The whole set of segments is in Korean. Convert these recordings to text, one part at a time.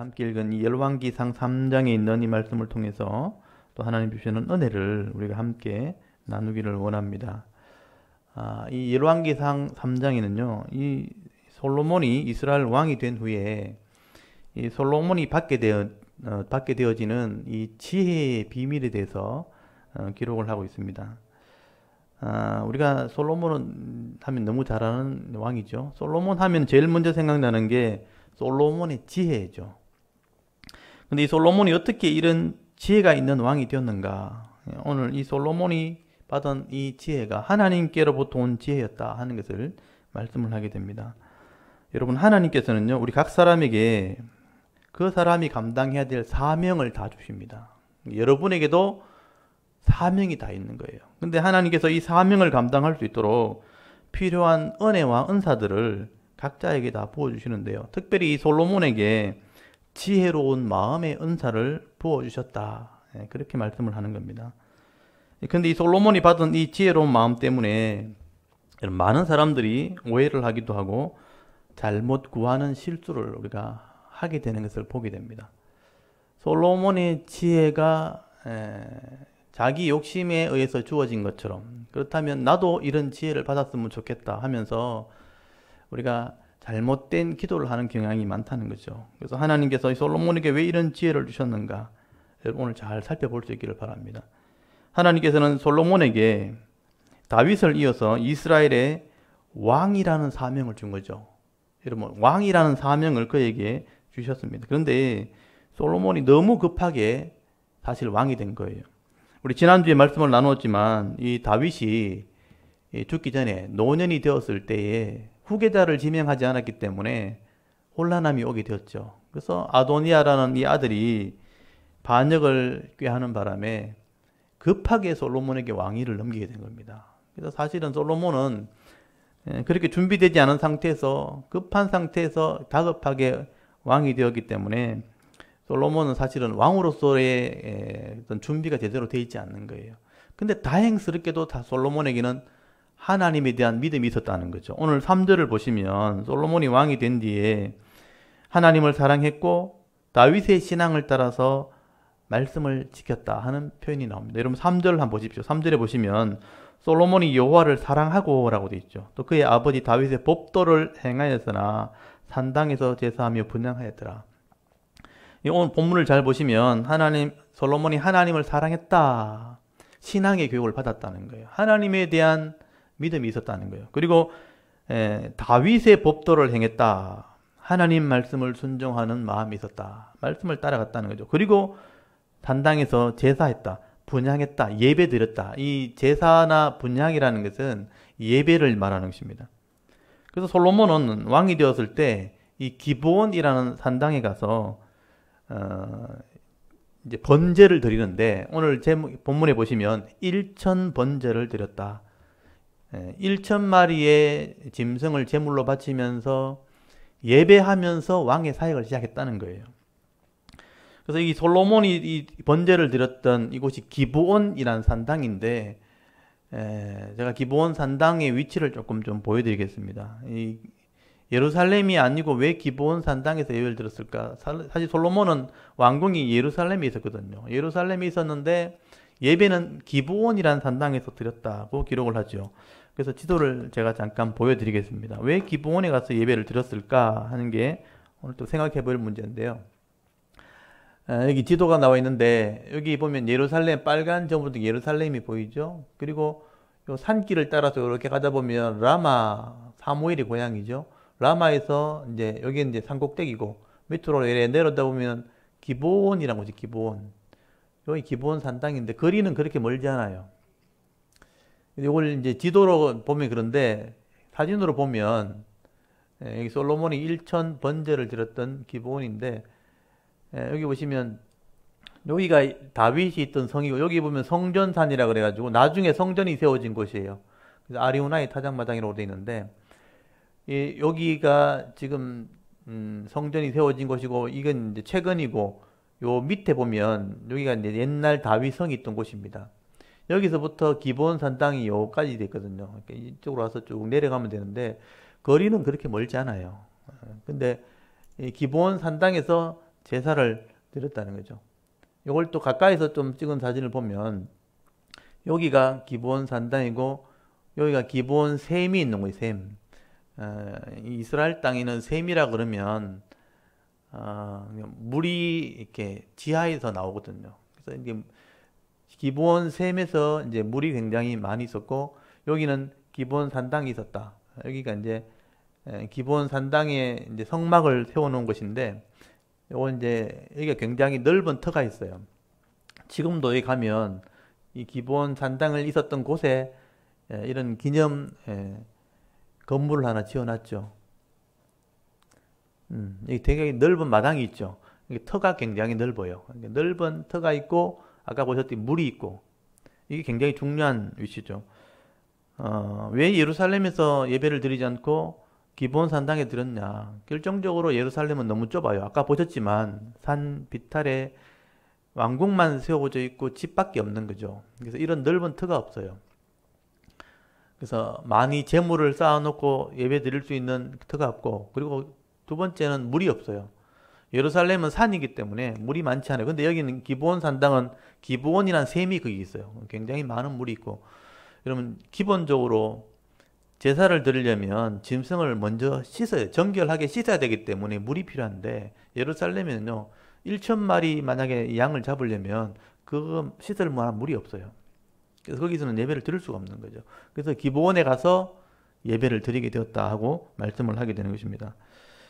함께 읽은 이 열왕기상 3장에 있는 이 말씀을 통해서 또 하나님 주시는 은혜를 우리가 함께 나누기를 원합니다. 이 열왕기상 3장에는요, 이 솔로몬이 이스라엘 왕이 된 후에 이 솔로몬이 받게 되어지는 이 지혜의 비밀에 대해서 기록을 하고 있습니다. 우리가 솔로몬은 하면 너무 잘 아는 왕이죠. 솔로몬 하면 제일 먼저 생각나는 게 솔로몬의 지혜죠. 근데 이 솔로몬이 어떻게 이런 지혜가 있는 왕이 되었는가? 오늘 이 솔로몬이 받은 이 지혜가 하나님께로부터 온 지혜였다 하는 것을 말씀을 하게 됩니다. 여러분, 하나님께서는요, 우리 각 사람에게 그 사람이 감당해야 될 사명을 다 주십니다. 여러분에게도 사명이 다 있는 거예요. 근데 하나님께서 이 사명을 감당할 수 있도록 필요한 은혜와 은사들을 각자에게 다 부어주시는데요. 특별히 이 솔로몬에게 지혜로운 마음의 은사를 부어주셨다. 그렇게 말씀을 하는 겁니다. 근데 이 솔로몬이 받은 이 지혜로운 마음 때문에 많은 사람들이 오해를 하기도 하고 잘못 구하는 실수를 우리가 하게 되는 것을 보게 됩니다. 솔로몬의 지혜가 자기 욕심에 의해서 주어진 것처럼, 그렇다면 나도 이런 지혜를 받았으면 좋겠다 하면서 우리가 잘못된 기도를 하는 경향이 많다는 거죠. 그래서 하나님께서 이 솔로몬에게 왜 이런 지혜를 주셨는가, 여러분 오늘 잘 살펴볼 수 있기를 바랍니다. 하나님께서는 솔로몬에게 다윗을 이어서 이스라엘의 왕이라는 사명을 준 거죠. 여러분, 왕이라는 사명을 그에게 주셨습니다. 그런데 솔로몬이 너무 급하게 사실 왕이 된 거예요. 우리 지난주에 말씀을 나눴지만 이 다윗이 죽기 전에 노년이 되었을 때에 후계자를 지명하지 않았기 때문에 혼란함이 오게 되었죠. 그래서 아도니아라는 이 아들이 반역을 꾀하는 바람에 급하게 솔로몬에게 왕위를 넘기게 된 겁니다. 그래서 사실은 솔로몬은 그렇게 준비되지 않은 상태에서, 급한 상태에서 다급하게 왕이 되었기 때문에 솔로몬은 사실은 왕으로서의 어떤 준비가 제대로 되어 있지 않는 거예요. 근데 다행스럽게도 다 솔로몬에게는 하나님에 대한 믿음이 있었다는 거죠. 오늘 3절을 보시면 솔로몬이 왕이 된 뒤에 하나님을 사랑했고 다윗의 신앙을 따라서 말씀을 지켰다 하는 표현이 나옵니다. 여러분 3절 한번 보십시오. 3절에 보시면 솔로몬이 여호와를 사랑하고 라고 되어 있죠. 또 그의 아버지 다윗의 법도를 행하였으나 산당에서 제사하며 분향하였더라. 오늘 본문을 잘 보시면 솔로몬이 하나님을 사랑했다, 신앙의 교육을 받았다는 거예요. 하나님에 대한 믿음이 있었다는 거예요. 그리고 다윗의 법도를 행했다, 하나님 말씀을 순종하는 마음이 있었다, 말씀을 따라갔다는 거죠. 그리고 산당에서 제사했다, 분향했다, 예배 드렸다. 이 제사나 분향이라는 것은 예배를 말하는 것입니다. 그래서 솔로몬은 왕이 되었을 때 이 기브온이라는 산당에 가서 이제 번제를 드리는데, 오늘 본문에 보시면 1천 번제를 드렸다. 1천 마리의 짐승을 제물로 바치면서 예배하면서 왕의 사역을 시작했다는 거예요. 그래서 이 솔로몬이 이 번제를 드렸던 이곳이 기브온이라는 산당인데, 제가 기브온 산당의 위치를 조금 좀 보여드리겠습니다. 이 예루살렘이 아니고 왜 기브온 산당에서 예배를 드렸을까? 사실 솔로몬은 왕궁이 예루살렘에 있었거든요. 예루살렘에 있었는데 예배는 기브온이라는 산당에서 드렸다고 기록을 하죠. 그래서 지도를 제가 잠깐 보여드리겠습니다. 왜 기브온에 가서 예배를 드렸을까 하는 게 오늘 또 생각해 볼 문제인데요. 여기 지도가 나와 있는데, 여기 보면 예루살렘, 빨간 점으로 예루살렘이 보이죠. 그리고 요 산길을 따라서 이렇게 가다 보면 라마, 사무엘의 고향이죠. 라마에서 이제 여기 이제 산꼭대기고, 밑으로 내려다 보면 기브온이라는 곳이 기브온. 여기 기브온 산당인데 거리는 그렇게 멀지 않아요. 이걸 이제 지도로 보면 그런데 사진으로 보면 여기 솔로몬이 1천 번제를 드렸던 기브온인데, 여기 보시면 여기가 다윗이 있던 성이고, 여기 보면 성전산이라 그래가지고 나중에 성전이 세워진 곳이에요. 그래서 아리우나의 타작마당이라고 되어 있는데, 여기가 지금 성전이 세워진 곳이고, 이건 이제 최근이고, 요 밑에 보면 여기가 이제 옛날 다윗성이 있던 곳입니다. 여기서부터 기브온 산당이 여기까지 돼 있거든요. 이쪽으로 와서 쭉 내려가면 되는데 거리는 그렇게 멀지 않아요. 근데 이 기브온 산당에서 제사를 드렸다는 거죠. 이걸 또 가까이서 좀 찍은 사진을 보면 여기가 기브온 산당이고 여기가 기브온 샘이 있는 거예요. 샘. 이 이스라엘 땅에는 샘이라 그러면 물이 이렇게 지하에서 나오거든요. 그래서 이게 기브온 샘에서 이제 물이 굉장히 많이 있었고 여기는 기브온 산당이 있었다. 여기가 이제 기브온 산당에 이제 성막을 세워놓은 것인데 요거 이제 여기가 굉장히 넓은 터가 있어요. 지금도 여기 가면 이 기브온 산당을 있었던 곳에 이런 기념 건물을 하나 지어놨죠. 여기 되게 넓은 마당이 있죠. 이게 터가 굉장히 넓어요. 넓은 터가 있고 아까 보셨듯이 물이 있고 이게 굉장히 중요한 위치죠. 왜 예루살렘에서 예배를 드리지 않고 기브온 산당에 드렸냐? 결정적으로 예루살렘은 너무 좁아요. 아까 보셨지만 산 비탈에 왕궁만 세워져 있고 집밖에 없는 거죠. 그래서 이런 넓은 터가 없어요. 그래서 많이 재물을 쌓아놓고 예배 드릴 수 있는 터가 없고, 그리고 두 번째는 물이 없어요. 예루살렘은 산이기 때문에 물이 많지 않아요. 근데 여기는 기브온 산당은 기브온이라는 샘이 거기 있어요. 굉장히 많은 물이 있고, 여러분 기본적으로 제사를 드리려면 짐승을 먼저 씻어요. 정결하게 씻어야 되기 때문에 물이 필요한데 예루살렘에는요 1,000마리 만약에 양을 잡으려면 그 씻을 만한 물이 없어요. 그래서 거기서는 예배를 드릴 수가 없는 거죠. 그래서 기브온에 가서 예배를 드리게 되었다 하고 말씀을 하게 되는 것입니다.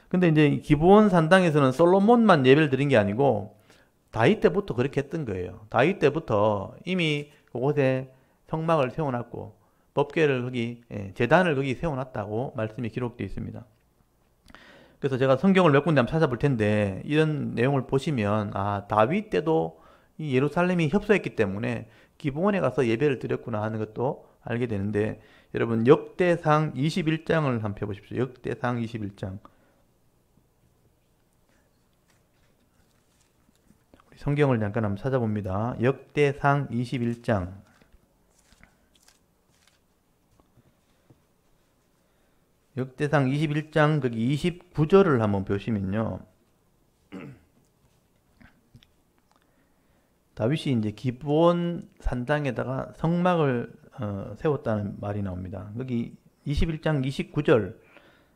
근데 이제 기브온 산당에서는 솔로몬만 예배를 드린 게 아니고 다윗 때부터 그렇게 했던 거예요. 다윗 때부터 이미 그곳에 성막을 세워놨고 법궤를 거기 제단을 거기 세워놨다고 말씀이 기록되어 있습니다. 그래서 제가 성경을 몇 군데 한번 찾아볼 텐데 이런 내용을 보시면 다윗 때도 이 예루살렘이 협소했기 때문에 기브온에 가서 예배를 드렸구나 하는 것도 알게 되는데, 여러분 역대상 21장을 한번 펴보십시오. 역대상 21장. 우리 성경을 잠깐 한번 찾아봅니다. 역대상 21장. 역대상 21장 거기 29절을 한번 보시면요. 다윗이 이제 기브온 산당에다가 성막을 세웠다는 말이 나옵니다. 거기 21장 29절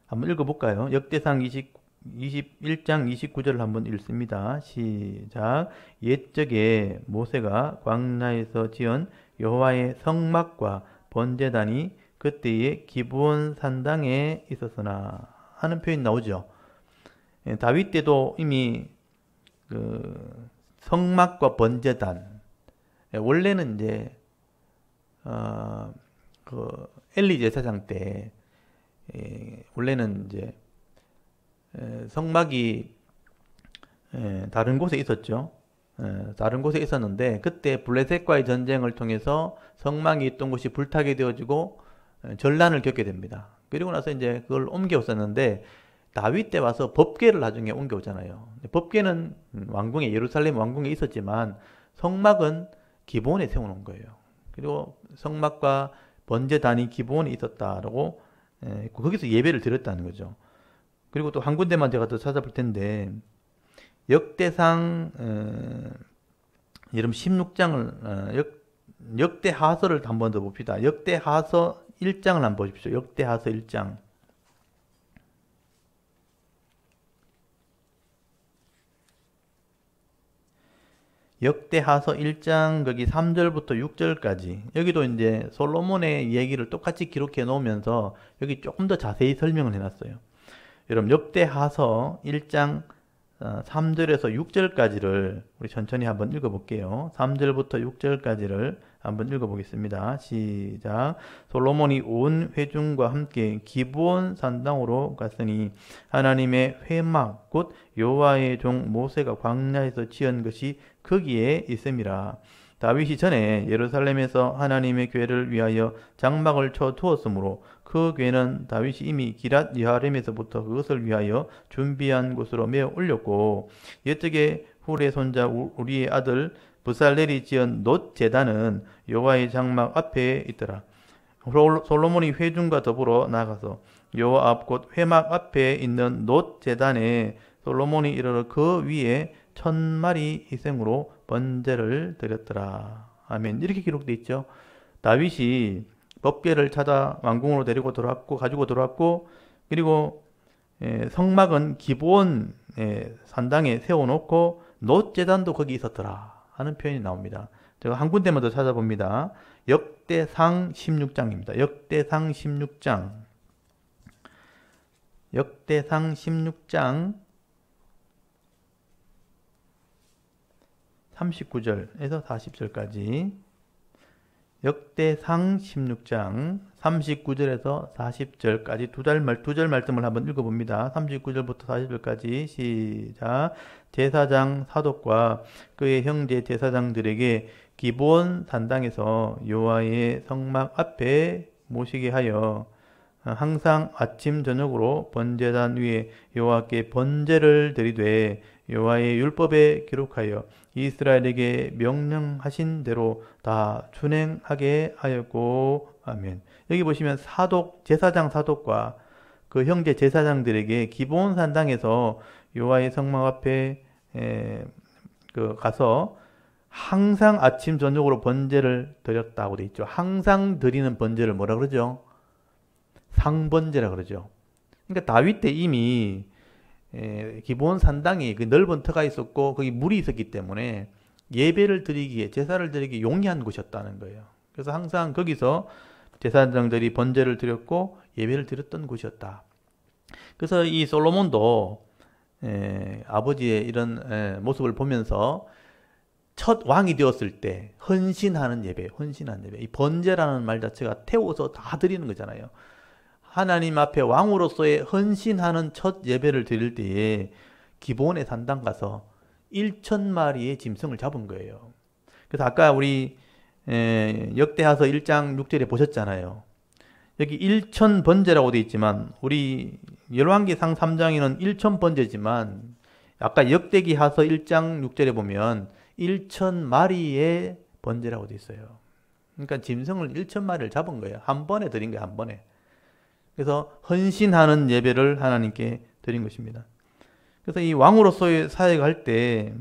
한번 읽어볼까요? 역대상 21장 29절을 한번 읽습니다. 시작. 옛적에 모세가 광야에서 지은 여호와의 성막과 번제단이 그때에 기브온 산당에 있었으나 하는 표현이 나오죠. 다윗 때도 이미 그 성막과 번제단, 원래는 이제 그 엘리 제사장 때 원래는 이제 성막이 다른 곳에 있었죠. 다른 곳에 있었는데 그때 블레셋과의 전쟁을 통해서 성막이 있던 곳이 불타게 되어지고 전란을 겪게 됩니다. 그리고 나서 이제 그걸 옮겨왔었는데 다윗 때 와서 법궤를 나중에 옮겨오잖아요. 법궤는 왕궁에 예루살렘 왕궁에 있었지만 성막은 기브온에 세워놓은 거예요. 그리고 성막과 번제단이 기브온에 있었다라고 거기서 예배를 드렸다는 거죠. 그리고 또 한 군데만 제가 더 찾아볼 텐데 역대상 여러분 16장을 역대하서를 한 번 더 봅시다. 역대하서 1장을 한번 보십시오. 역대하서 1장. 역대하서 1장 거기 3절부터 6절까지 여기도 이제 솔로몬의 얘기를 똑같이 기록해 놓으면서 여기 조금 더 자세히 설명을 해놨어요. 여러분 역대하서 1장 3절에서 6절까지를 우리 천천히 한번 읽어볼게요. 3절부터 6절까지를 한번 읽어보겠습니다. 시작. 솔로몬이 온 회중과 함께 기브온 산당으로 갔으니 하나님의 회막 곧 여호와의 종 모세가 광야에서 지은 것이 거기에 있음이라. 다윗이 전에 예루살렘에서 하나님의 궤를 위하여 장막을 쳐 두었으므로 그 궤는 다윗이 이미 기랏 여아림에서부터 그것을 위하여 준비한 곳으로 메어 올렸고 옛적에 훌의 손자 우리의 아들 브살렐이 지은 놋 제단은 여호와의 장막 앞에 있더라. 솔로몬이 회중과 더불어 나가서 여호와 앞 곧 회막 앞에 있는 놋 제단에 솔로몬이 이르러 그 위에 1000마리 희생으로 번제를 드렸더라. 아멘. 이렇게 기록되어 있죠. 다윗이 법궤를 찾아 왕궁으로 데리고 들어왔고 가지고 들어왔고, 그리고 성막은 기본 산당에 세워놓고 놋제단도 거기 있었더라 하는 표현이 나옵니다. 제가 한 군데만 더 찾아봅니다. 역대상 16장입니다. 역대상 16장. 역대상 16장 39절에서 40절까지. 역대상 16장 39절에서 40절까지 두 절 말씀을 한번 읽어봅니다. 39절부터 40절까지 시작. 제사장 사독과 그의 형제 제사장들에게 기브온 산당에서 여호와의 성막 앞에 모시게 하여 항상 아침 저녁으로 번제단 위에 여호와께 번제를 드리되 여호와의 율법에 기록하여 이스라엘에게 명령하신 대로 다 준행하게 하였고. 아멘. 여기 보시면 제사장 사독과 그 형제 제사장들에게 기브온 산당에서 여호와의 성막 앞에 가서 항상 아침 저녁으로 번제를 드렸다고 되어 있죠. 항상 드리는 번제를 뭐라 그러죠? 상번제라 그러죠. 그러니까 다윗 때 이미 기브온 산당이 그 넓은 터가 있었고 거기 물이 있었기 때문에 예배를 드리기에, 제사를 드리기에 용이한 곳이었다는 거예요. 그래서 항상 거기서 제사장들이 번제를 드렸고 예배를 드렸던 곳이었다. 그래서 이 솔로몬도 아버지의 이런 모습을 보면서 첫 왕이 되었을 때 헌신하는 예배, 이 번제라는 말 자체가 태워서 다 드리는 거잖아요. 하나님 앞에 왕으로서의 헌신하는 첫 예배를 드릴 때에 기브온의 산당 가서 1000마리의 짐승을 잡은 거예요. 그래서 아까 우리 역대하서 1장 6절에 보셨잖아요. 여기 1000번제라고 되어 있지만 우리 열왕기상 3장에는 1000번제지만 아까 역대기하서 1장 6절에 보면 1000마리의 번제라고 되어 있어요. 그러니까 짐승을 1000마리를 잡은 거예요. 한 번에 드린 거예요. 한 번에. 그래서 헌신하는 예배를 하나님께 드린 것입니다. 그래서 이 왕으로서의 사역할 때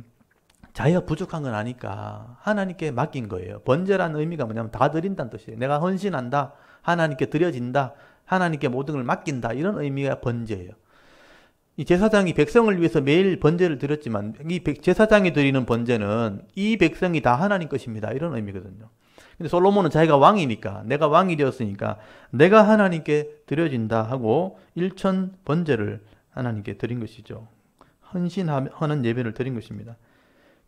자기가 부족한 건 아니까 하나님께 맡긴 거예요. 번제라는 의미가 뭐냐면 다 드린다는 뜻이에요. 내가 헌신한다, 하나님께 드려진다, 하나님께 모든 걸 맡긴다, 이런 의미가 번제예요. 이 제사장이 백성을 위해서 매일 번제를 드렸지만 이 제사장이 드리는 번제는 이 백성이 다 하나님 것입니다, 이런 의미거든요. 근데 솔로몬은 자기가 왕이니까, 내가 왕이 되었으니까 내가 하나님께 드려진다 하고 1000번제를 하나님께 드린 것이죠. 헌신하는 예배를 드린 것입니다.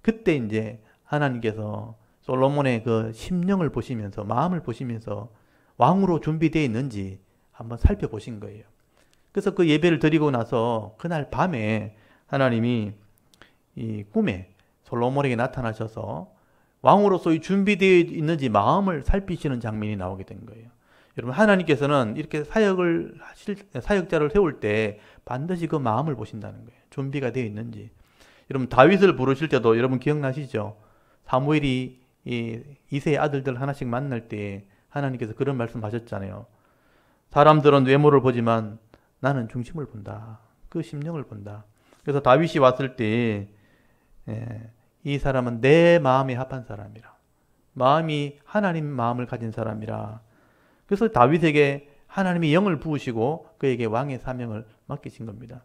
그때 이제 하나님께서 솔로몬의 그 심령을 보시면서, 마음을 보시면서 왕으로 준비되어 있는지 한번 살펴보신 거예요. 그래서 그 예배를 드리고 나서 그날 밤에 하나님이 이 꿈에 솔로몬에게 나타나셔서 왕으로서의 준비되어 있는지 마음을 살피시는 장면이 나오게 된 거예요. 여러분, 하나님께서는 이렇게 사역자를 세울 때 반드시 그 마음을 보신다는 거예요. 준비가 되어 있는지. 여러분, 다윗을 부르실 때도 여러분 기억나시죠? 사무엘이 이 이새의 아들들 하나씩 만날 때 하나님께서 그런 말씀 하셨잖아요. 사람들은 외모를 보지만 나는 중심을 본다. 그 심령을 본다. 그래서 다윗이 왔을 때 이 사람은 내 마음에 합한 사람이라. 마음이 하나님 마음을 가진 사람이라. 그래서 다윗에게 하나님이 영을 부으시고 그에게 왕의 사명을 맡기신 겁니다.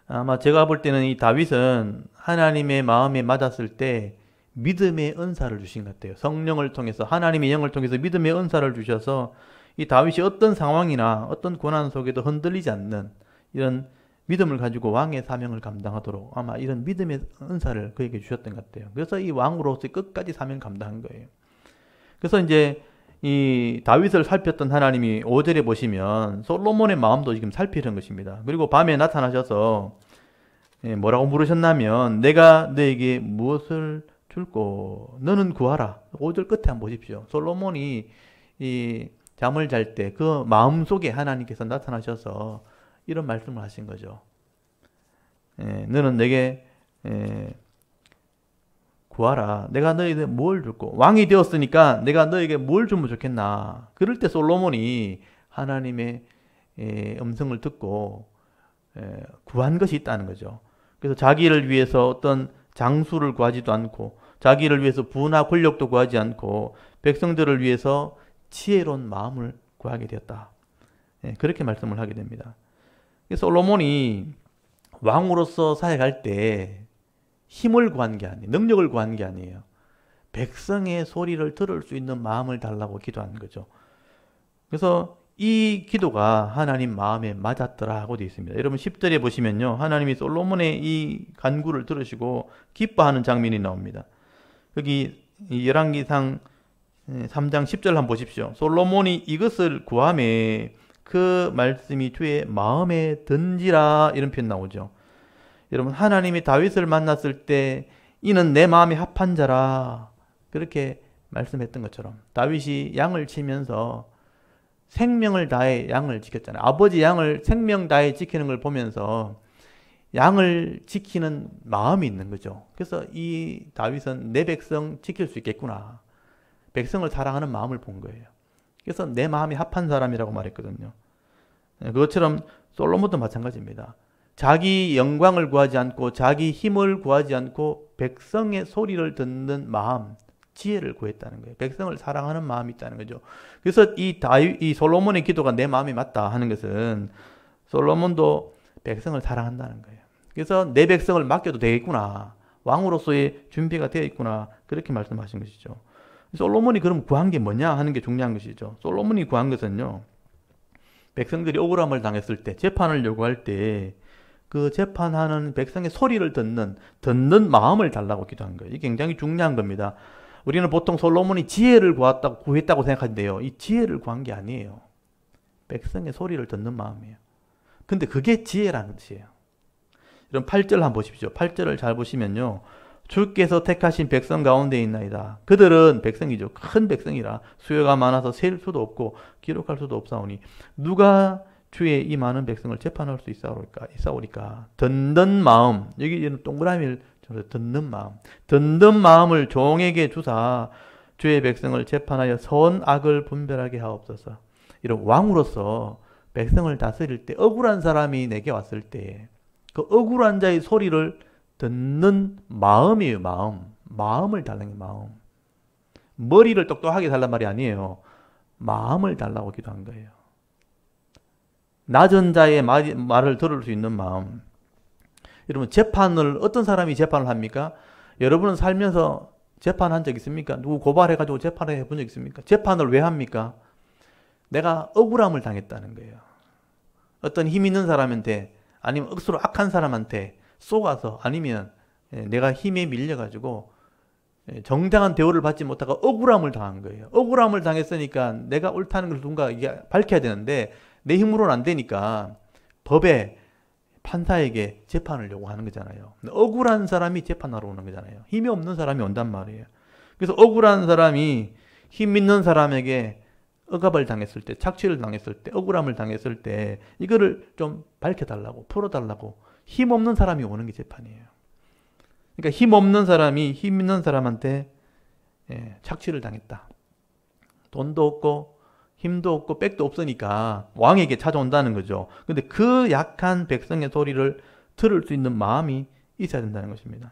아마 제가 볼 때는 이 다윗은 하나님의 마음에 맞았을 때 믿음의 은사를 주신 것 같아요. 성령을 통해서, 하나님의 영을 통해서 믿음의 은사를 주셔서 이 다윗이 어떤 상황이나 어떤 고난 속에도 흔들리지 않는 이런 믿음을 가지고 왕의 사명을 감당하도록 아마 이런 믿음의 은사를 그에게 주셨던 것 같아요. 그래서 이 왕으로서 끝까지 사명 감당한 거예요. 그래서 이제 이 다윗을 살폈던 하나님이 5절에 보시면 솔로몬의 마음도 지금 살피는 것입니다. 그리고 밤에 나타나셔서 뭐라고 물으셨냐면 내가 너에게 무엇을 줄고 너는 구하라. 5절 끝에 한번 보십시오. 솔로몬이 이 잠을 잘 때 그 마음속에 하나님께서 나타나셔서 이런 말씀을 하신 거죠. 너는 내게 구하라. 내가 너에게 뭘 줄고, 왕이 되었으니까 내가 너에게 뭘 주면 좋겠나. 그럴 때 솔로몬이 하나님의 음성을 듣고 구한 것이 있다는 거죠. 그래서 자기를 위해서 어떤 장수를 구하지도 않고 자기를 위해서 부나 권력도 구하지 않고 백성들을 위해서 지혜로운 마음을 구하게 되었다. 그렇게 말씀을 하게 됩니다. 솔로몬이 왕으로서 사역할 때 힘을 구한 게 아니에요. 능력을 구한 게 아니에요. 백성의 소리를 들을 수 있는 마음을 달라고 기도한 거죠. 그래서 이 기도가 하나님 마음에 맞았더라 하고 되어 있습니다. 여러분 10절에 보시면요. 하나님이 솔로몬의 이 간구를 들으시고 기뻐하는 장면이 나옵니다. 여기 열왕기상 3장 10절 한번 보십시오. 솔로몬이 이것을 구하매 그 말씀이 주의 마음에 든지라 이런 표현 나오죠. 여러분 하나님이 다윗을 만났을 때 이는 내 마음에 합한 자라 그렇게 말씀했던 것처럼 다윗이 양을 치면서 생명을 다해 양을 지켰잖아요. 아버지 양을 생명 다해 지키는 걸 보면서 양을 지키는 마음이 있는 거죠. 그래서 이 다윗은 내 백성 지킬 수 있겠구나. 백성을 사랑하는 마음을 본 거예요. 그래서 내 마음이 합한 사람이라고 말했거든요. 그것처럼 솔로몬도 마찬가지입니다. 자기 영광을 구하지 않고 자기 힘을 구하지 않고 백성의 소리를 듣는 마음, 지혜를 구했다는 거예요. 백성을 사랑하는 마음이 있다는 거죠. 그래서 이 솔로몬의 기도가 내 마음에 맞다 하는 것은 솔로몬도 백성을 사랑한다는 거예요. 그래서 내 백성을 맡겨도 되겠구나. 왕으로서의 준비가 되어 있구나. 그렇게 말씀하신 것이죠. 솔로몬이 그럼 구한 게 뭐냐 하는 게 중요한 것이죠. 솔로몬이 구한 것은요. 백성들이 억울함을 당했을 때, 재판을 요구할 때 그 재판하는 백성의 소리를 듣는 마음을 달라고 기도한 거예요. 이게 굉장히 중요한 겁니다. 우리는 보통 솔로몬이 지혜를 구했다고 생각하는데요. 이 지혜를 구한 게 아니에요. 백성의 소리를 듣는 마음이에요. 근데 그게 지혜라는 뜻이에요. 이런 8절 한번 보십시오. 8절을 잘 보시면요. 주께서 택하신 백성 가운데 있나이다. 그들은 백성이죠. 큰 백성이라 수요가 많아서 셀 수도 없고 기록할 수도 없사오니 누가 주의 이 많은 백성을 재판할 수 있사오리까. 듣는 마음. 여기 동그라미를 듣는 마음을 종에게 주사 주의 백성을 재판하여 선악을 분별하게 하옵소서. 이런 왕으로서 백성을 다스릴 때 억울한 사람이 내게 왔을 때 그 억울한 자의 소리를 듣는 마음이에요. 마음을 달라는 게 마음. 머리를 똑똑하게 달란 말이 아니에요. 마음을 달라고 기도한 거예요. 낮은 자의 말을 들을 수 있는 마음. 여러분 어떤 사람이 재판을 합니까? 여러분은 살면서 재판한 적 있습니까? 누구 고발해가지고 재판을 해본 적 있습니까? 재판을 왜 합니까? 내가 억울함을 당했다는 거예요. 어떤 힘 있는 사람한테 아니면 억수로 악한 사람한테 쏘가서 아니면 내가 힘에 밀려가지고 정당한 대우를 받지 못하고 억울함을 당한 거예요. 억울함을 당했으니까 내가 옳다는 걸 누군가 밝혀야 되는데 내 힘으로는 안 되니까 법에 판사에게 재판을 요구하는 거잖아요. 억울한 사람이 재판하러 오는 거잖아요. 힘이 없는 사람이 온단 말이에요. 그래서 억울한 사람이 힘 있는 사람에게 억압을 당했을 때, 착취를 당했을 때, 억울함을 당했을 때 이거를 좀 밝혀달라고, 풀어달라고 힘 없는 사람이 오는 게 재판이에요. 그러니까 힘 없는 사람이 힘 있는 사람한테 착취를 당했다. 돈도 없고 힘도 없고 백도 없으니까 왕에게 찾아온다는 거죠. 근데 그 약한 백성의 소리를 들을 수 있는 마음이 있어야 된다는 것입니다.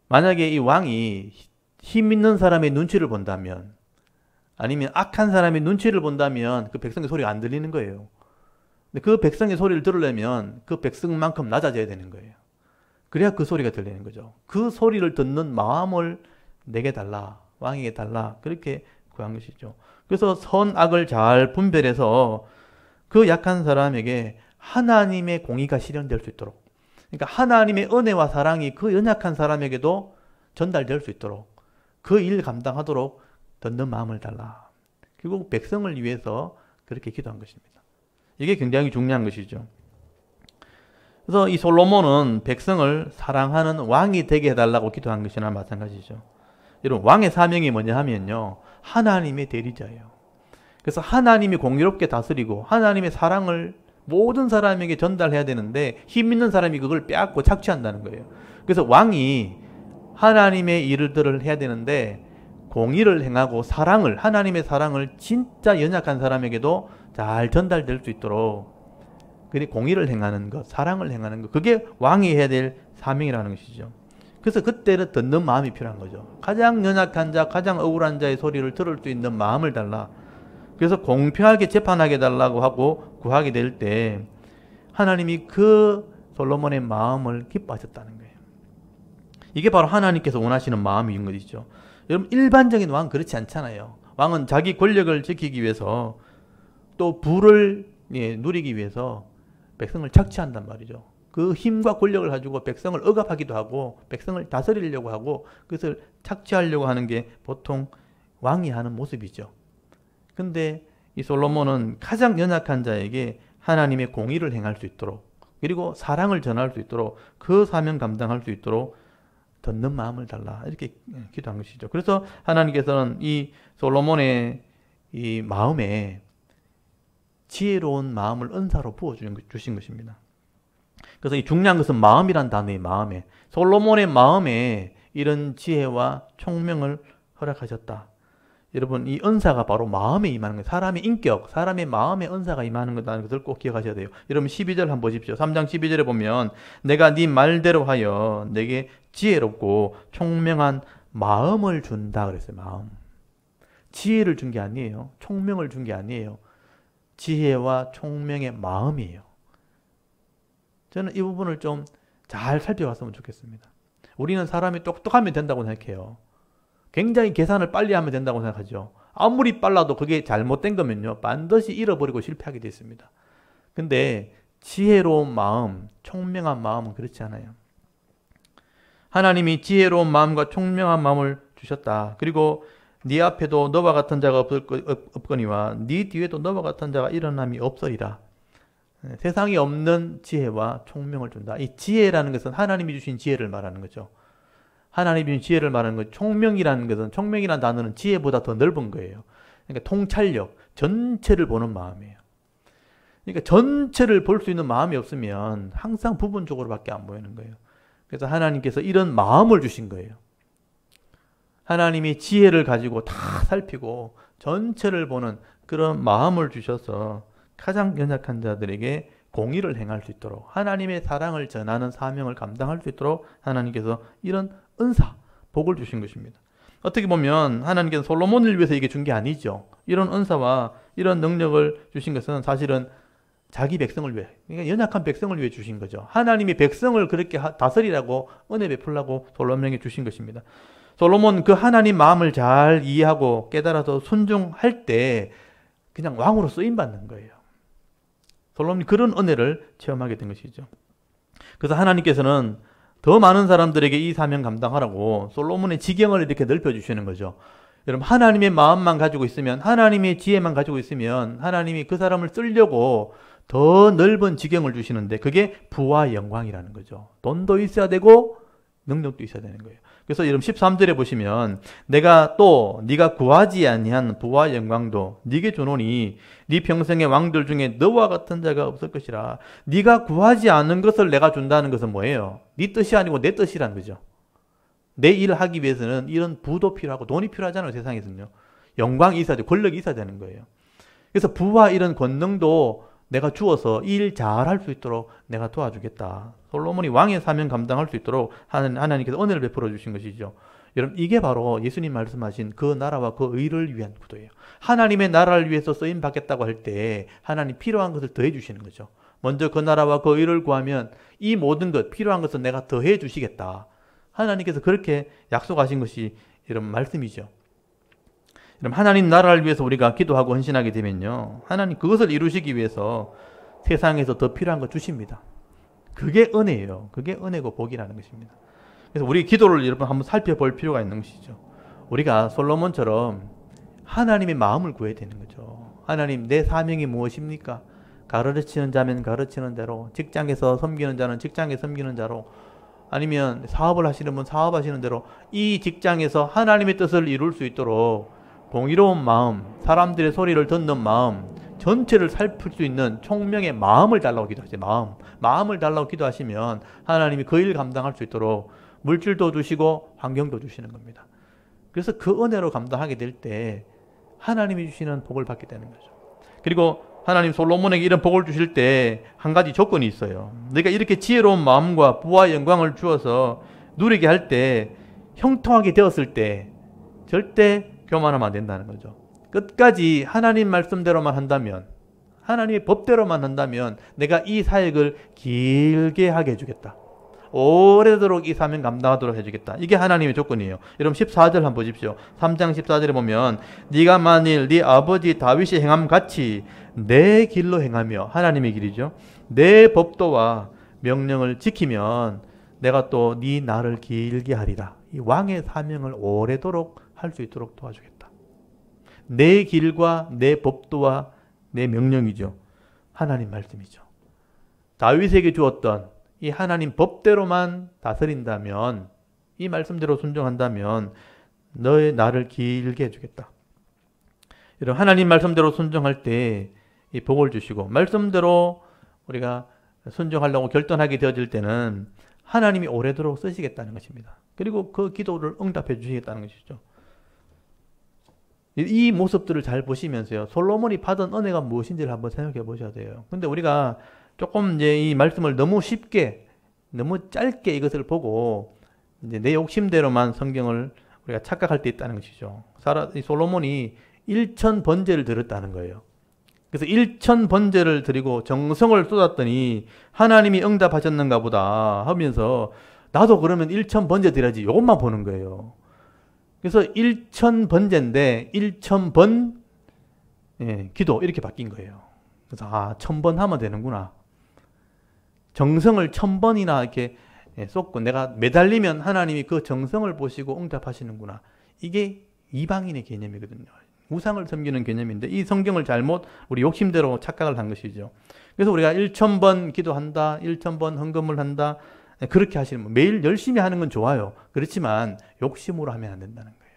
만약에 이 왕이 힘 있는 사람의 눈치를 본다면 아니면 악한 사람의 눈치를 본다면 그 백성의 소리가 안 들리는 거예요. 근데 그 백성의 소리를 들으려면 그 백성만큼 낮아져야 되는 거예요. 그래야 그 소리가 들리는 거죠. 그 소리를 듣는 마음을 내게 달라. 왕에게 달라. 그렇게 구한 것이죠. 그래서 선악을 잘 분별해서 그 약한 사람에게 하나님의 공의가 실현될 수 있도록, 그러니까 하나님의 은혜와 사랑이 그 연약한 사람에게도 전달될 수 있도록 그 일 감당하도록 듣는 마음을 달라. 결국 백성을 위해서 그렇게 기도한 것입니다. 이게 굉장히 중요한 것이죠. 그래서 이 솔로몬은 백성을 사랑하는 왕이 되게 해달라고 기도한 것이나 마찬가지죠. 여러분 왕의 사명이 뭐냐 하면요, 하나님의 대리자예요. 그래서 하나님이 공의롭게 다스리고 하나님의 사랑을 모든 사람에게 전달해야 되는데 힘 있는 사람이 그걸 빼앗고 착취한다는 거예요. 그래서 왕이 하나님의 일들을 해야 되는데 공의를 행하고 하나님의 사랑을 진짜 연약한 사람에게도 잘 전달될 수 있도록 그리고 공의를 행하는 것, 사랑을 행하는 것, 그게 왕이 해야 될 사명이라는 것이죠. 그래서 그때는 듣는 마음이 필요한 거죠. 가장 연약한 자, 가장 억울한 자의 소리를 들을 수 있는 마음을 달라. 그래서 공평하게 재판하게 달라고 하고 구하게 될 때 하나님이 그 솔로몬의 마음을 기뻐하셨다는 거예요. 이게 바로 하나님께서 원하시는 마음인 것이죠. 여러분, 일반적인 왕은 그렇지 않잖아요. 왕은 자기 권력을 지키기 위해서 또 부를 누리기 위해서 백성을 착취한단 말이죠. 그 힘과 권력을 가지고 백성을 억압하기도 하고 백성을 다스리려고 하고 그것을 착취하려고 하는 게 보통 왕이 하는 모습이죠. 근데 이 솔로몬은 가장 연약한 자에게 하나님의 공의를 행할 수 있도록, 그리고 사랑을 전할 수 있도록, 그 사명 감당할 수 있도록 듣는 마음을 달라, 이렇게 기도한 것이죠. 그래서 하나님께서는 이 솔로몬의 이 마음에 지혜로운 마음을 은사로 부어주신 것입니다. 그래서 이 중요한 것은 마음이란 단어의 마음에, 솔로몬의 마음에 이런 지혜와 총명을 허락하셨다. 여러분, 이 은사가 바로 마음에 임하는 거예요. 사람의 인격, 사람의 마음에 은사가 임하는 거라는 것을 꼭 기억하셔야 돼요. 여러분 12절 한번 보십시오. 3장 12절에 보면 내가 네 말대로 하여 내게 지혜롭고 총명한 마음을 준다 그랬어요. 마음. 지혜를 준 게 아니에요. 총명을 준 게 아니에요. 지혜와 총명의 마음이에요. 저는 이 부분을 좀 잘 살펴봤으면 좋겠습니다. 우리는 사람이 똑똑하면 된다고 생각해요. 굉장히 계산을 빨리 하면 된다고 생각하죠. 아무리 빨라도 그게 잘못된 거면요, 반드시 잃어버리고 실패하게 되어 있습니다. 근데 지혜로운 마음, 총명한 마음은 그렇지 않아요. 하나님이 지혜로운 마음과 총명한 마음을 주셨다. 그리고 네 앞에도 너와 같은 자가 없거니와 네 뒤에도 너와 같은 자가 일어남이 없으리라. 세상에 없는 지혜와 총명을 준다. 이 지혜라는 것은 하나님이 주신 지혜를 말하는 거죠. 하나님이 주신 지혜를 말하는 거죠. 총명이라는 것은, 총명이라는 단어는 지혜보다 더 넓은 거예요. 그러니까 통찰력, 전체를 보는 마음이에요. 그러니까 전체를 볼 수 있는 마음이 없으면 항상 부분적으로밖에 안 보이는 거예요. 그래서 하나님께서 이런 마음을 주신 거예요. 하나님이 지혜를 가지고 다 살피고 전체를 보는 그런 마음을 주셔서 가장 연약한 자들에게 공의를 행할 수 있도록, 하나님의 사랑을 전하는 사명을 감당할 수 있도록 하나님께서 이런 은사, 복을 주신 것입니다. 어떻게 보면 하나님께서 솔로몬을 위해서 이게 준 게 아니죠. 이런 은사와 이런 능력을 주신 것은 사실은 자기 백성을 위해, 그러니까 연약한 백성을 위해 주신 거죠. 하나님이 백성을 그렇게 다스리라고 은혜 베풀라고 솔로몬에게 주신 것입니다. 솔로몬 그 하나님 마음을 잘 이해하고 깨달아서 순종할 때 그냥 왕으로 쓰임받는 거예요. 솔로몬이 그런 은혜를 체험하게 된 것이죠. 그래서 하나님께서는 더 많은 사람들에게 이 사명 감당하라고 솔로몬의 지경을 이렇게 넓혀주시는 거죠. 여러분, 하나님의 마음만 가지고 있으면, 하나님의 지혜만 가지고 있으면 하나님이 그 사람을 쓰려고 더 넓은 지경을 주시는데, 그게 부와 영광이라는 거죠. 돈도 있어야 되고 능력도 있어야 되는 거예요. 그래서 여러분 13절에 보시면 내가 또 네가 구하지 아니한 부와 영광도 네게 주노니 네 평생의 왕들 중에 너와 같은 자가 없을 것이라. 네가 구하지 않은 것을 내가 준다는 것은 뭐예요? 네 뜻이 아니고 내 뜻이라는 거죠. 내 일을 하기 위해서는 이런 부도 필요하고 돈이 필요하잖아요. 세상에서는요. 영광이 있어야 돼, 권력이 있어야 되는 거예요. 그래서 부와 이런 권능도 내가 주어서 일 잘할 수 있도록 내가 도와주겠다. 솔로몬이 왕의 사명 감당할 수 있도록 하나님께서 은혜를 베풀어 주신 것이죠. 여러분, 이게 바로 예수님 말씀하신 그 나라와 그 의를 위한 구도예요. 하나님의 나라를 위해서 쓰임 받겠다고 할 때 하나님 필요한 것을 더해 주시는 거죠. 먼저 그 나라와 그 의를 구하면 이 모든 것, 필요한 것을 내가 더해 주시겠다. 하나님께서 그렇게 약속하신 것이 이런 말씀이죠. 여러분, 하나님 나라를 위해서 우리가 기도하고 헌신하게 되면요, 하나님 그것을 이루시기 위해서 세상에서 더 필요한 거 주십니다. 그게 은혜예요. 그게 은혜고 복이라는 것입니다. 그래서 우리 기도를 여러분 한번 살펴볼 필요가 있는 것이죠. 우리가 솔로몬처럼 하나님의 마음을 구해야 되는 거죠. 하나님, 내 사명이 무엇입니까? 가르치는 자면 가르치는 대로, 직장에서 섬기는 자는 직장에 섬기는 자로, 아니면 사업을 하시는 분 사업하시는 대로 이 직장에서 하나님의 뜻을 이룰 수 있도록 공의로운 마음, 사람들의 소리를 듣는 마음, 전체를 살필 수 있는 총명의 마음을 달라고 기도하세요. 마음을 달라고 기도하시면 하나님이 그 일 감당할 수 있도록 물질도 주시고 환경도 주시는 겁니다. 그래서 그 은혜로 감당하게 될 때 하나님이 주시는 복을 받게 되는 거죠. 그리고 하나님 솔로몬에게 이런 복을 주실 때 한 가지 조건이 있어요. 내가 이렇게 지혜로운 마음과 부와 영광을 주어서 누리게 할 때, 형통하게 되었을 때 절대 교만하면 안 된다는 거죠. 끝까지 하나님 말씀대로만 한다면, 하나님의 법대로만 한다면 내가 이 사역을 길게 하게 해주겠다. 오래도록 이 사명 감당하도록 해주겠다. 이게 하나님의 조건이에요. 여러분 14절 한번 보십시오. 3장 14절에 보면 네가 만일 네 아버지 다윗이 행함 같이 내 길로 행하며, 하나님의 길이죠, 내 법도와 명령을 지키면 내가 또 네 날을 길게 하리라. 이 왕의 사명을 오래도록 할 수 있도록 도와주겠다. 내 길과 내 법도와 내 명령이죠. 하나님 말씀이죠. 다윗에게 주었던 이 하나님 법대로만 다스린다면, 이 말씀대로 순종한다면 너의 날을 길게 해주겠다. 여러분, 하나님 말씀대로 순종할 때 이 복을 주시고, 말씀대로 우리가 순종하려고 결단하게 되어질 때는 하나님이 오래도록 쓰시겠다는 것입니다. 그리고 그 기도를 응답해 주시겠다는 것이죠. 이 모습들을 잘 보시면서요, 솔로몬이 받은 은혜가 무엇인지를 한번 생각해 보셔야 돼요. 근데 우리가 조금 이제 이 말씀을 너무 쉽게, 너무 짧게 이것을 보고 이제 내 욕심대로만 성경을 우리가 착각할 때 있다는 것이죠. 이 솔로몬이 1000번제를 드렸다는 거예요. 그래서 1000번제를 드리고 정성을 쏟았더니 하나님이 응답하셨는가 보다 하면서 나도 그러면 1000번제 드려야지, 이것만 보는 거예요. 그래서 1000번제인데 1000번 기도, 이렇게 바뀐 거예요. 그래서 1000번 하면 되는구나. 정성을 1000번이나 이렇게 쏟고 내가 매달리면 하나님이 그 정성을 보시고 응답하시는구나. 이게 이방인의 개념이거든요. 우상을 섬기는 개념인데 이 성경을 잘못 우리 욕심대로 착각을 한 것이죠. 그래서 우리가 1000번 기도한다, 1000번 헌금을 한다, 그렇게 하시는 분, 매일 열심히 하는 건 좋아요. 그렇지만 욕심으로 하면 안 된다는 거예요.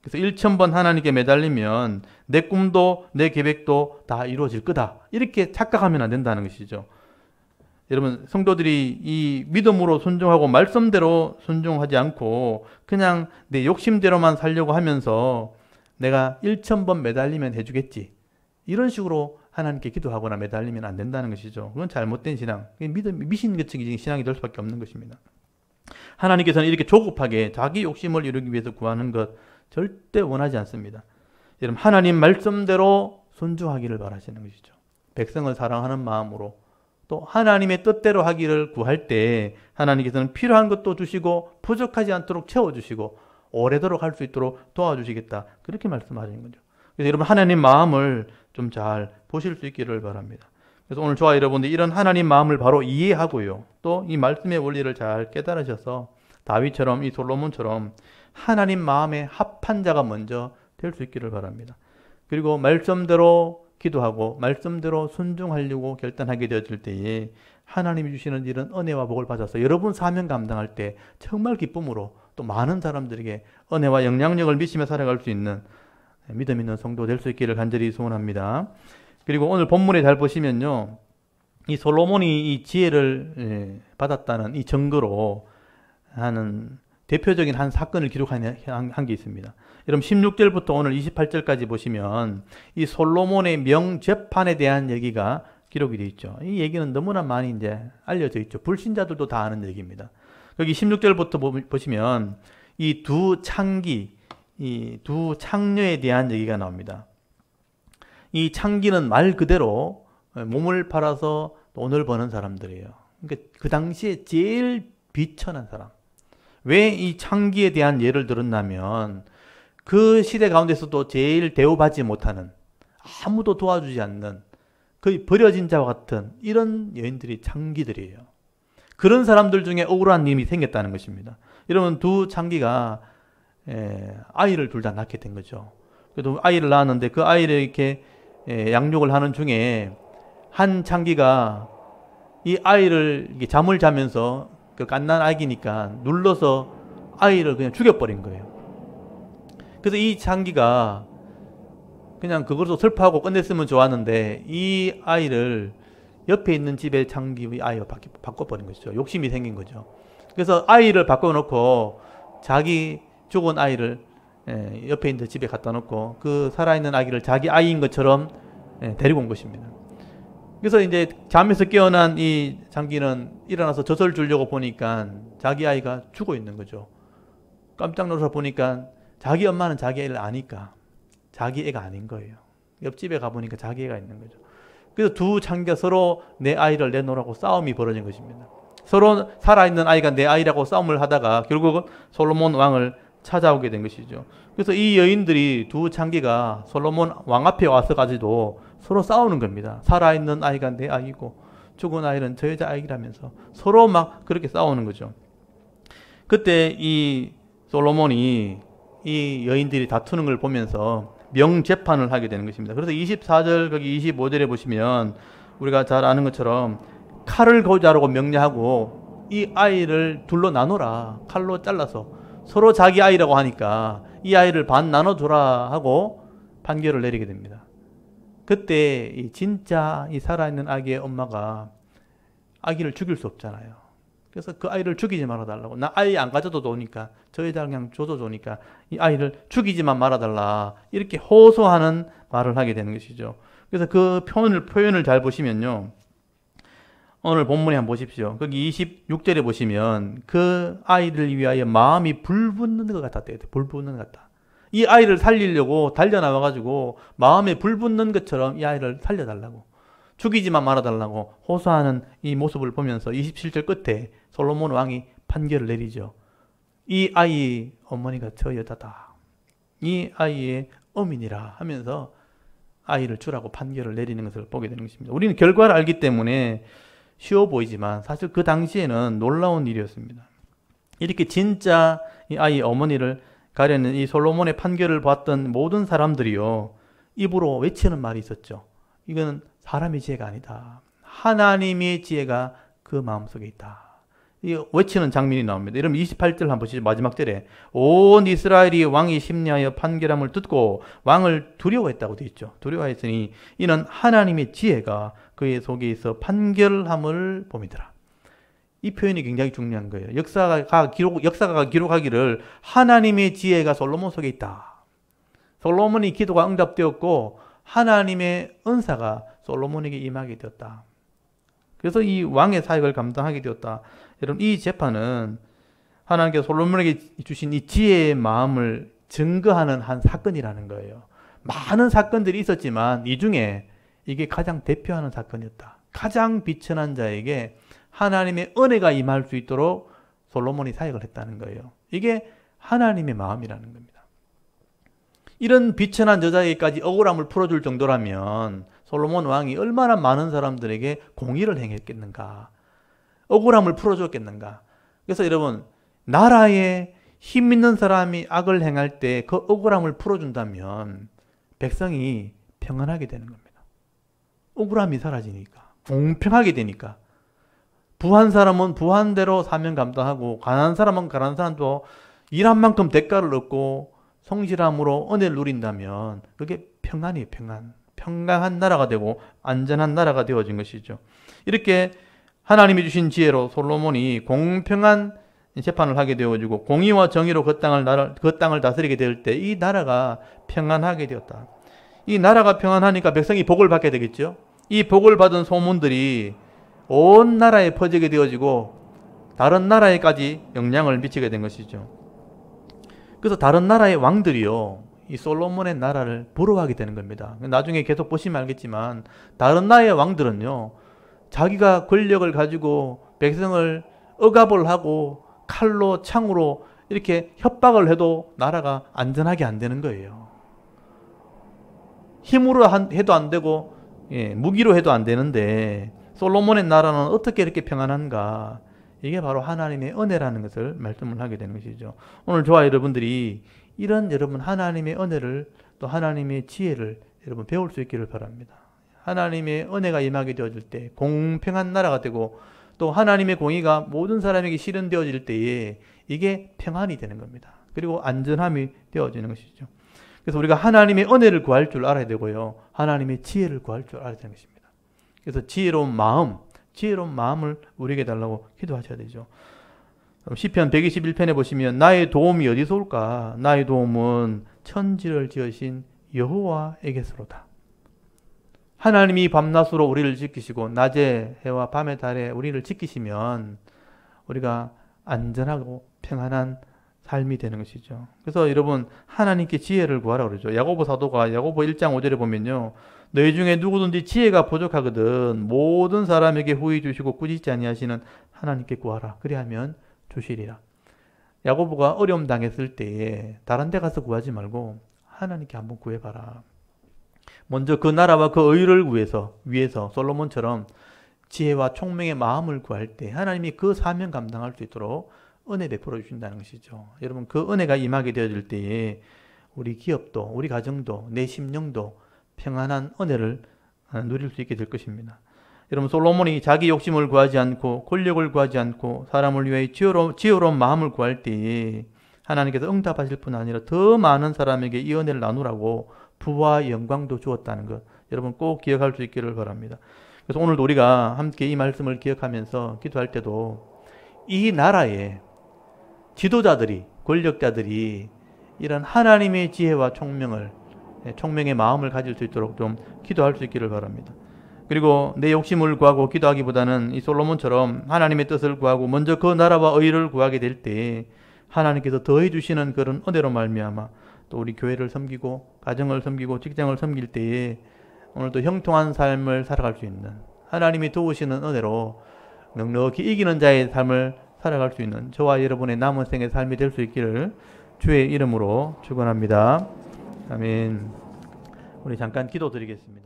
그래서 1000번 하나님께 매달리면 내 꿈도 내 계획도 다 이루어질 거다, 이렇게 착각하면 안 된다는 것이죠. 여러분, 성도들이 이 믿음으로 순종하고 말씀대로 순종하지 않고 그냥 내 욕심대로만 살려고 하면서 내가 1000번 매달리면 해주겠지, 이런 식으로 하나님께 기도하거나 매달리면 안 된다는 것이죠. 그건 잘못된 신앙, 미신적인 신앙이 될 수밖에 없는 것입니다. 하나님께서는 이렇게 조급하게 자기 욕심을 이루기 위해서 구하는 것 절대 원하지 않습니다. 여러분, 하나님 말씀대로 순종하기를 바라시는 것이죠. 백성을 사랑하는 마음으로 또 하나님의 뜻대로 하기를 구할 때 하나님께서는 필요한 것도 주시고 부족하지 않도록 채워주시고 오래도록 할 수 있도록 도와주시겠다, 그렇게 말씀하시는 거죠. 그래서 여러분, 하나님 마음을 좀 잘 보실 수 있기를 바랍니다. 그래서 오늘 저와 여러분들 이런 하나님 마음을 바로 이해하고요, 또 이 말씀의 원리를 잘 깨달으셔서 다윗처럼, 이 솔로몬처럼 하나님 마음에 합한 자가 먼저 될 수 있기를 바랍니다. 그리고 말씀대로 기도하고 말씀대로 순종하려고 결단하게 되어질 때에 하나님이 주시는 이런 은혜와 복을 받아서 여러분 사명 감당할 때 정말 기쁨으로 또 많은 사람들에게 은혜와 영향력을 미치며 살아갈 수 있는 믿음 있는 성도 될 수 있기를 간절히 소원합니다. 그리고 오늘 본문에 잘 보시면요, 이 솔로몬이 이 지혜를 받았다는 이 증거로 하는 대표적인 한 사건을 기록한 한 게 있습니다. 여러분 16절부터 오늘 28절까지 보시면 이 솔로몬의 명재판에 대한 얘기가 기록이 되어 있죠. 이 얘기는 너무나 많이 이제 알려져 있죠. 불신자들도 다 아는 얘기입니다. 여기 16절부터 보시면 이 두 창기, 이 두 창녀에 대한 얘기가 나옵니다. 이 창기는 말 그대로 몸을 팔아서 돈을 버는 사람들이에요. 그러니까 그 당시에 제일 비천한 사람. 왜 이 창기에 대한 예를 들었냐면 그 시대 가운데서도 제일 대우받지 못하는, 아무도 도와주지 않는, 거의 버려진 자와 같은 이런 여인들이 창기들이에요. 그런 사람들 중에 억울한 일이 생겼다는 것입니다. 여러분, 두 창기가 아이를 둘 다 낳게 된 거죠. 그래도 아이를 낳았는데 그 아이를 이렇게 양육을 하는 중에 한 창기가 이 아이를 이렇게 잠을 자면서 그 갓난 아기니까 눌러서 아이를 그냥 죽여버린 거예요. 그래서 이 창기가 그냥 그것도 슬퍼하고 끝냈으면 좋았는데 이 아이를 옆에 있는 집의 창기의 아이와 바꿔버린 것이죠. 욕심이 생긴 거죠. 그래서 아이를 바꿔놓고 자기 죽은 아이를 옆에 있는 집에 갖다 놓고 그 살아있는 아기를 자기 아이인 것처럼 데리고 온 것입니다. 그래서 이제 잠에서 깨어난 이 장기는 일어나서 젖을 주려고 보니까 자기 아이가 죽어 있는 거죠. 깜짝 놀라서 보니까 자기 엄마는 자기 애를 아니까 자기 애가 아닌 거예요. 옆집에 가보니까 자기 애가 있는 거죠. 그래서 두 장기가 서로 내 아이를 내놓으라고 싸움이 벌어진 것입니다. 서로 살아있는 아이가 내 아이라고 싸움을 하다가 결국은 솔로몬 왕을 찾아오게 된 것이죠. 그래서 이 여인들이 두 장기가 솔로몬 왕 앞에 와서 가지고 서로 싸우는 겁니다. 살아있는 아이가 내 아이고 죽은 아이는 저 여자 아이라면서 서로 막 그렇게 싸우는 거죠. 그때 이 솔로몬이 이 여인들이 다투는 걸 보면서 명재판을 하게 되는 것입니다. 그래서 24절 거기 25절에 보시면 우리가 잘 아는 것처럼 칼을 고자라고 명령하고 이 아이를 둘로 나눠라. 칼로 잘라서 서로 자기 아이라고 하니까 이 아이를 반 나눠줘라 하고 판결을 내리게 됩니다. 그때 이 진짜 이 살아있는 아기의 엄마가 아기를 죽일 수 없잖아요. 그래서 그 아이를 죽이지 말아달라고. 나 아이 안 가져도 좋으니까 저 여자 그냥 줘도 좋으니까 이 아이를 죽이지만 말아달라. 이렇게 호소하는 말을 하게 되는 것이죠. 그래서 그 표현을 잘 보시면요. 오늘 본문에 한번 보십시오. 거기 26절에 보시면 그 아이를 위하여 마음이 불붙는 것 같았대요. 불붙는 것 같다. 이 아이를 살리려고 달려나와가지고 마음에 불붙는 것처럼 이 아이를 살려달라고. 죽이지만 말아달라고 호소하는 이 모습을 보면서 27절 끝에 솔로몬 왕이 판결을 내리죠. 이 아이의 어머니가 저 여자다. 이 아이의 어민이라 하면서 아이를 주라고 판결을 내리는 것을 보게 되는 것입니다. 우리는 결과를 알기 때문에 쉬워 보이지만 사실 그 당시에는 놀라운 일이었습니다. 이렇게 진짜 이 아이의 어머니를 가려는 이 솔로몬의 판결을 봤던 모든 사람들이요. 입으로 외치는 말이 있었죠. 이건 사람의 지혜가 아니다. 하나님의 지혜가 그 마음속에 있다. 이 외치는 장면이 나옵니다. 여러분 28절 한번 보시죠. 마지막 절에 온 이스라엘이 왕이 심리하여 판결함을 듣고 왕을 두려워했다고 되어 있죠. 두려워했으니 이는 하나님의 지혜가 그의 속에 있어 판결함을 봄이더라. 이 표현이 굉장히 중요한 거예요. 역사가 기록하기를 하나님의 지혜가 솔로몬 속에 있다. 솔로몬의 기도가 응답되었고 하나님의 은사가 솔로몬에게 임하게 되었다. 그래서 이 왕의 사역을 감당하게 되었다. 여러분 이 재판은 하나님께서 솔로몬에게 주신 이 지혜의 마음을 증거하는 한 사건이라는 거예요. 많은 사건들이 있었지만 이 중에 이게 가장 대표하는 사건이었다. 가장 비천한 자에게 하나님의 은혜가 임할 수 있도록 솔로몬이 사역을 했다는 거예요. 이게 하나님의 마음이라는 겁니다. 이런 비천한 여자에게까지 억울함을 풀어줄 정도라면 솔로몬 왕이 얼마나 많은 사람들에게 공의를 행했겠는가, 억울함을 풀어줬겠는가. 그래서 여러분 나라에 힘 있는 사람이 악을 행할 때 그 억울함을 풀어준다면 백성이 평안하게 되는 겁니다. 억울함이 사라지니까, 공평하게 되니까. 부한 사람은 부한대로 사명 감당하고 가난한 사람은 가난한 사람도 일한 만큼 대가를 얻고 성실함으로 은혜를 누린다면 그게 평안이에요. 평강한 나라가 되고 안전한 나라가 되어진 것이죠. 이렇게 하나님이 주신 지혜로 솔로몬이 공평한 재판을 하게 되어지고 공의와 정의로 그 땅을 다스리게 될 때 이 나라가 평안하게 되었다. 이 나라가 평안하니까 백성이 복을 받게 되겠죠. 이 복을 받은 소문들이 온 나라에 퍼지게 되어지고 다른 나라에까지 영향을 미치게 된 것이죠. 그래서 다른 나라의 왕들이요, 이 솔로몬의 나라를 부러워하게 되는 겁니다. 나중에 계속 보시면 알겠지만 다른 나라의 왕들은요, 자기가 권력을 가지고 백성을 억압을 하고 칼로 창으로 이렇게 협박을 해도 나라가 안전하게 안 되는 거예요. 힘으로 해도 안 되고 무기로 해도 안 되는데 솔로몬의 나라는 어떻게 이렇게 평안한가? 이게 바로 하나님의 은혜라는 것을 말씀을 하게 되는 것이죠. 오늘 저와 여러분들이 이런 여러분 하나님의 은혜를 또 하나님의 지혜를 여러분 배울 수 있기를 바랍니다. 하나님의 은혜가 임하게 되어질 때 공평한 나라가 되고 또 하나님의 공의가 모든 사람에게 실현되어질 때에 이게 평안이 되는 겁니다. 그리고 안전함이 되어지는 것이죠. 그래서 우리가 하나님의 은혜를 구할 줄 알아야 되고요. 하나님의 지혜를 구할 줄 알아야 되는 것입니다. 그래서 지혜로운 마음을 우리에게 달라고 기도하셔야 되죠. 시편 121편에 보시면 나의 도움이 어디서 올까? 나의 도움은 천지를 지으신 여호와에게서로다. 하나님이 밤낮으로 우리를 지키시고 낮에 해와 밤의 달에 우리를 지키시면 우리가 안전하고 평안한 삶이 되는 것이죠. 그래서 여러분 하나님께 지혜를 구하라 그러죠. 야고보 사도가 야고보 1장 5절에 보면요. 너희 중에 누구든지 지혜가 부족하거든 모든 사람에게 후히 주시고 꾸짖지 아니하시는 하나님께 구하라. 그리하면 주시리라. 야고보가 어려움 당했을 때에 다른 데 가서 구하지 말고 하나님께 한번 구해봐라. 먼저 그 나라와 그 의를 위해서 솔로몬처럼 지혜와 총명의 마음을 구할 때 하나님이 그 사명 감당할 수 있도록 은혜 베풀어 주신다는 것이죠. 여러분 그 은혜가 임하게 되어질 때에 우리 기업도 우리 가정도 내 심령도 평안한 은혜를 누릴 수 있게 될 것입니다. 여러분 솔로몬이 자기 욕심을 구하지 않고 권력을 구하지 않고 사람을 위해 지혜로운 마음을 구할 때에 하나님께서 응답하실 뿐 아니라 더 많은 사람에게 이 은혜를 나누라고 부와 영광도 주었다는 것 여러분 꼭 기억할 수 있기를 바랍니다. 그래서 오늘도 우리가 함께 이 말씀을 기억하면서 기도할 때도 이 나라의 지도자들이 권력자들이 이런 하나님의 지혜와 총명의 마음을 가질 수 있도록 좀 기도할 수 있기를 바랍니다. 그리고 내 욕심을 구하고 기도하기보다는 이 솔로몬처럼 하나님의 뜻을 구하고 먼저 그 나라와 의를 구하게 될 때 하나님께서 더해 주시는 그런 은혜로 말미암아 또 우리 교회를 섬기고 가정을 섬기고 직장을 섬길 때에 오늘도 형통한 삶을 살아갈 수 있는 하나님이 도우시는 은혜로 넉넉히 이기는 자의 삶을 살아갈 수 있는 저와 여러분의 남은 생의 삶이 될 수 있기를 주의 이름으로 축원합니다. 아멘. 우리 잠깐 기도드리겠습니다.